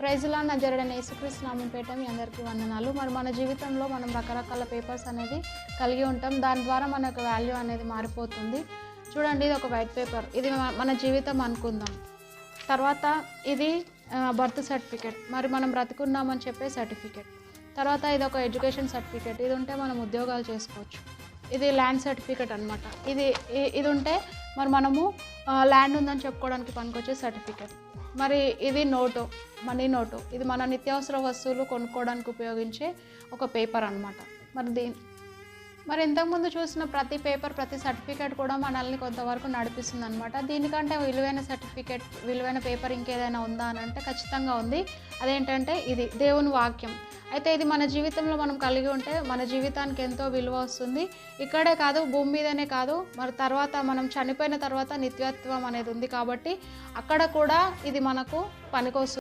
ప్రైజ్‌లా నజరేయుడైన యేసుక్రీస్తు నామం పేరిట మీ అందరికీ వందనాలు. మరి మన జీవితంలో మనం రకరకాల పేపర్స్ అనేది కలిగి ఉంటాం. దాని ద్వారా మనకు వాల్యూ అనేది మారిపోతుంది. చూడండి, ఇది ఒక వైట్ పేపర్. ఇది మన జీవితం అనుకుందాం. తర్వాత ఇది బర్త్ సర్టిఫికేట్, మరి మనం బ్రతికున్నామని చెప్పే సర్టిఫికేట్. తర్వాత ఇది ఒక ఎడ్యుకేషన్ సర్టిఫికేట్, ఇది ఉంటే మనం ఉద్యోగాలు చేసుకోవచ్చు. ఇది ల్యాండ్ సర్టిఫికేట్ అనమాట. ఇది ఉంటే మరి మనము ల్యాండ్ ఉందని చెప్పుకోవడానికి పనికొచ్చే సర్టిఫికేట్. మరి ఇది నోటు, మనీ నోటు. ఇది మన నిత్యావసర వస్తువులు కొనుక్కోవడానికి ఉపయోగించే ఒక పేపర్ అనమాట. మరి ఇంతకుముందు చూసిన ప్రతి పేపర్, ప్రతి సర్టిఫికేట్ కూడా మనల్ని కొంతవరకు నడిపిస్తుంది అనమాట. దీనికంటే విలువైన సర్టిఫికేట్, విలువైన పేపర్ ఇంకేదైనా ఉందా అని అంటే ఖచ్చితంగా ఉంది. అదేంటంటే ఇది దేవుని వాక్యం. అయితే ఇది మన జీవితంలో మనం కలిగి ఉంటే మన జీవితానికి ఎంతో విలువ వస్తుంది. ఇక్కడే కాదు, భూమి మీదనే కాదు, మరి తర్వాత మనం చనిపోయిన తర్వాత నిత్యత్వం అనేది ఉంది కాబట్టి అక్కడ కూడా ఇది మనకు పనికొస్తుంది.